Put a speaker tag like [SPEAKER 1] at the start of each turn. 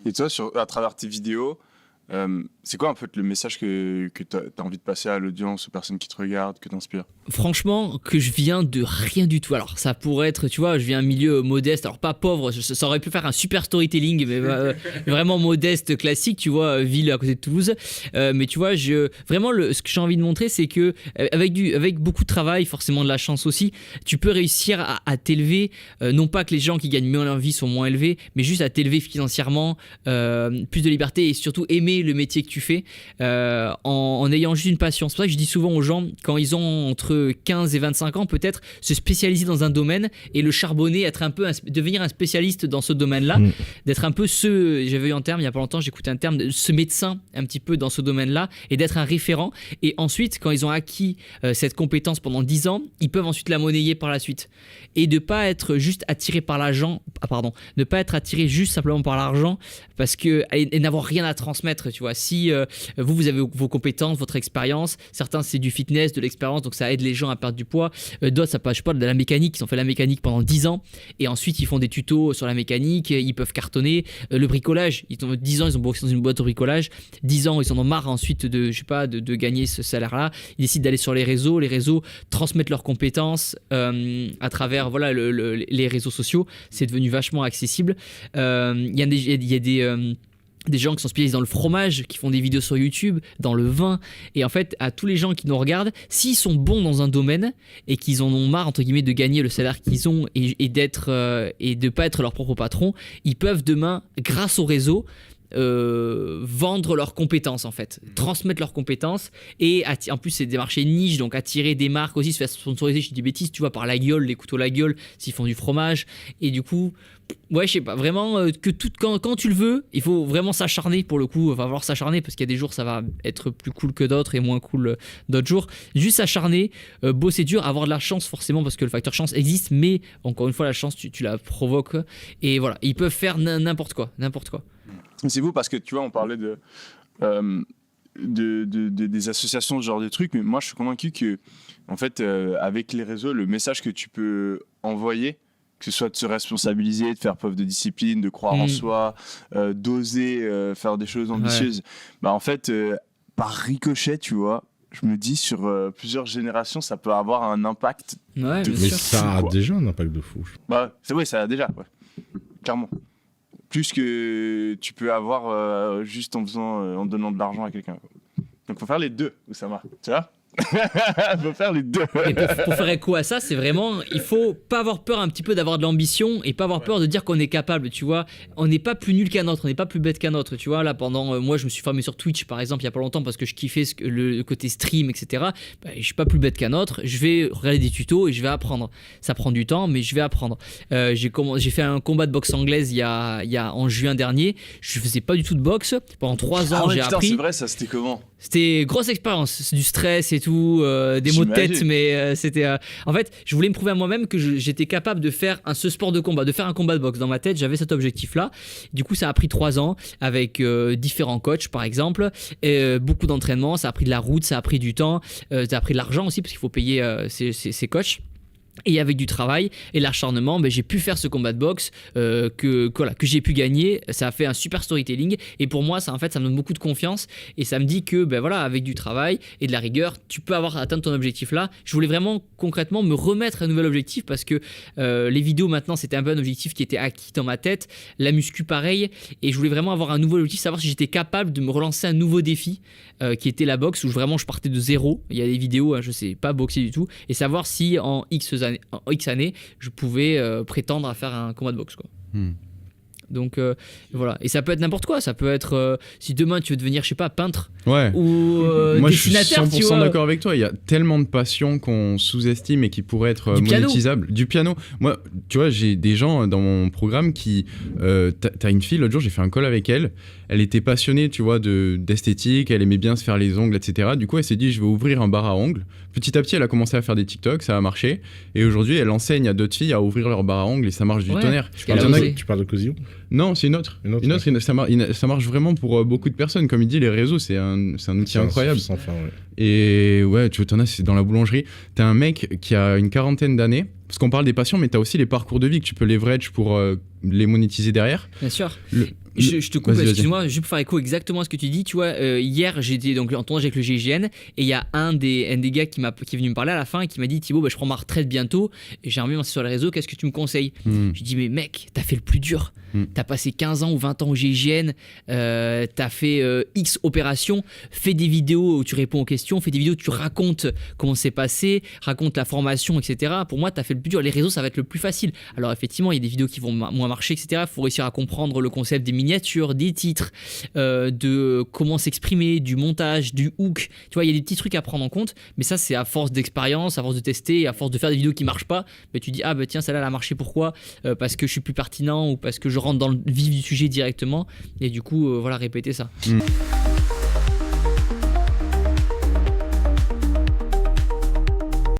[SPEAKER 1] Et toi, à travers tes vidéos, c'est quoi en fait le message que tu as envie de passer à l'audience, aux personnes qui te regardent, que t'inspires?
[SPEAKER 2] Franchement, que je viens de rien du tout. Alors, ça pourrait être, tu vois, je viens d'un milieu modeste, alors pas pauvre, ça aurait pu faire un super storytelling, mais vraiment modeste, classique, tu vois, ville à côté de Toulouse. Mais tu vois, vraiment, ce que j'ai envie de montrer, c'est que avec beaucoup de travail, forcément de la chance aussi, tu peux réussir à t'élever. Non pas que les gens qui gagnent mieux leur vie sont moins élevés, mais juste à t'élever financièrement, plus de liberté et surtout aimer le métier que tu fais en ayant juste une passion. C'est pour ça que je dis souvent aux gens, quand ils ont entre 15 et 25 ans, peut-être se spécialiser dans un domaine et le charbonner, devenir un spécialiste dans ce domaine-là, d'être un peu j'avais eu un terme il y a pas longtemps, j'écoutais un terme, ce médecin un petit peu dans ce domaine-là et d'être un référent. Et ensuite, quand ils ont acquis cette compétence pendant 10 ans, ils peuvent ensuite la monnayer par la suite. Et de pas être juste attiré par l'argent, ne pas être attiré juste simplement par l'argent et n'avoir rien à transmettre, tu vois. Si vous avez vos compétences, votre expérience, certains c'est du fitness, de l'expérience, donc ça aide les gens à perdre du poids, d'autres ça passe pas de la mécanique, ils ont fait la mécanique pendant 10 ans et ensuite ils font des tutos sur la mécanique, ils peuvent cartonner. Le bricolage, ils ont 10 ans, ils ont bossé dans une boîte de bricolage, 10 ans ils en ont marre ensuite de gagner ce salaire là, ils décident d'aller sur les réseaux transmettent leurs compétences à travers les réseaux sociaux, c'est devenu vachement accessible. Il y a des gens qui sont spécialisés dans le fromage, qui font des vidéos sur YouTube, dans le vin. Et en fait, à tous les gens qui nous regardent, s'ils sont bons dans un domaine et qu'ils en ont marre, entre guillemets, de gagner le salaire qu'ils ont et de pas être leur propre patron, ils peuvent demain, grâce au réseau, vendre leurs compétences en fait, transmettre leurs compétences et en plus c'est des marchés niches, donc attirer des marques aussi, se faire sponsoriser, je dis des bêtises, tu vois, par La Gueule, les couteaux La Gueule s'ils font du fromage. Et du coup ouais, je sais pas, vraiment que quand tu le veux, il faut vraiment s'acharner. Pour le coup, va falloir s'acharner parce qu'il y a des jours ça va être plus cool que d'autres et moins cool d'autres jours. Juste s'acharner, bosser dur, avoir de la chance forcément parce que le facteur chance existe, mais encore une fois la chance tu la provoques et voilà, ils peuvent faire n'importe quoi.
[SPEAKER 1] C'est vous parce que tu vois, on parlait des associations, ce genre de trucs, mais moi je suis convaincu que en fait, avec les réseaux, le message que tu peux envoyer, que ce soit de se responsabiliser, de faire preuve de discipline, de croire en soi, d'oser faire des choses ambitieuses, bah en fait, par ricochet, tu vois, je me dis sur plusieurs générations, ça peut avoir un impact.
[SPEAKER 2] Ouais,
[SPEAKER 3] mais ça a déjà un impact de fou.
[SPEAKER 1] Bah, c'est vrai, ça a déjà, ouais. Clairement. Plus que tu peux avoir juste en donnant de l'argent à quelqu'un. Donc faut faire les deux, Oussama, tu vois. Faut faire les deux.
[SPEAKER 2] Et pour faire écho à ça, c'est vraiment, il faut pas avoir peur un petit peu d'avoir de l'ambition et pas avoir peur de dire qu'on est capable, tu vois. On n'est pas plus nul qu'un autre, on n'est pas plus bête qu'un autre, tu vois. Là, moi, je me suis formé sur Twitch, par exemple, il y a pas longtemps parce que je kiffais le côté stream, etc. Bah, je suis pas plus bête qu'un autre. Je vais regarder des tutos et je vais apprendre. Ça prend du temps, mais je vais apprendre. J'ai fait un combat de boxe anglaise il y a en juin dernier. Je faisais pas du tout de boxe pendant 3 ans. J'ai appris.
[SPEAKER 1] C'est vrai, ça c'était comment?
[SPEAKER 2] C'était grosse expérience, c'est du stress et tout, des maux de tête, mais c'était... En fait, je voulais me prouver à moi-même que j'étais capable de faire ce sport de combat, de faire un combat de boxe. Dans ma tête, j'avais cet objectif-là. Du coup, ça a pris 3 ans avec différents coachs, par exemple, et beaucoup d'entraînement. Ça a pris de la route, ça a pris du temps, ça a pris de l'argent aussi, parce qu'il faut payer ces coachs. Et avec du travail et l'acharnement, j'ai pu faire ce combat de boxe que j'ai pu gagner. Ça a fait un super storytelling et pour moi ça me donne beaucoup de confiance et ça me dit que avec du travail et de la rigueur tu peux atteindre ton objectif là. Je voulais vraiment concrètement me remettre à un nouvel objectif parce que les vidéos maintenant c'était un peu un objectif qui était acquis dans ma tête, la muscu pareil, et je voulais vraiment avoir un nouveau objectif, savoir si j'étais capable de me relancer un nouveau défi qui était la boxe où vraiment je partais de zéro. Il y a des vidéos, je sais pas boxer du tout, et savoir si en X années, je pouvais prétendre à faire un combat de boxe, quoi. Donc voilà, et ça peut être n'importe quoi, ça peut être si demain tu veux devenir, je sais pas, peintre ou
[SPEAKER 3] moi
[SPEAKER 2] dessinateur,
[SPEAKER 3] je suis 100% d'accord avec toi, il y a tellement de passions qu'on sous-estime et qui pourraient être monétisables. Du piano, moi tu vois, j'ai des gens dans mon programme qui t'as une fille, l'autre jour j'ai fait un call avec elle, elle était passionnée, tu vois, d'esthétique, elle aimait bien se faire les ongles, etc. Du coup elle s'est dit je vais ouvrir un bar à ongles. Petit à petit elle a commencé à faire des TikTok, ça a marché, et aujourd'hui elle enseigne à d'autres filles à ouvrir leur bar à ongles et ça marche du tonnerre.
[SPEAKER 4] Tu parles de Cosio?
[SPEAKER 3] Non, c'est une autre. Ça marche vraiment pour beaucoup de personnes. Comme il dit, les réseaux, c'est un outil incroyable.
[SPEAKER 4] Sans fin, ouais.
[SPEAKER 3] Et ouais, tu vois, t'en as, c'est dans la boulangerie. T'as un mec qui a une 40aine d'années. Parce qu'on parle des passions, mais t'as aussi les parcours de vie que tu peux leverage pour les monétiser derrière.
[SPEAKER 2] Bien sûr. Je te coupe, excuse-moi, juste pour faire écho exactement à ce que tu dis. Tu vois, hier, j'étais donc en tournage avec le GIGN et il y a un des gars qui est venu me parler à la fin et qui m'a dit Thibaut, je prends ma retraite bientôt et j'ai envie de me lancer sur les réseaux, qu'est-ce que tu me conseilles ? Je dis, mais mec, t'as fait le plus dur. T'as passé 15 ans ou 20 ans au GIGN, t'as fait X opérations, fais des vidéos où tu réponds aux questions, fais des vidéos où tu racontes comment c'est passé, raconte la formation, etc. Pour moi, t'as fait le plus dur. Les réseaux, ça va être le plus facile. Alors effectivement, il y a des vidéos qui vont moins marcher, etc. Il faut réussir à comprendre le concept des miniatures, des titres, de comment s'exprimer, du montage, du hook. Tu vois, il y a des petits trucs à prendre en compte, mais ça, c'est à force d'expérience, à force de tester, à force de faire des vidéos qui marchent pas. Mais tu dis, ah bah tiens, celle-là, elle a marché, pourquoi ? Parce que je suis plus pertinent ou parce que je rentre dans le vif du sujet directement. Et du coup, voilà, répéter ça.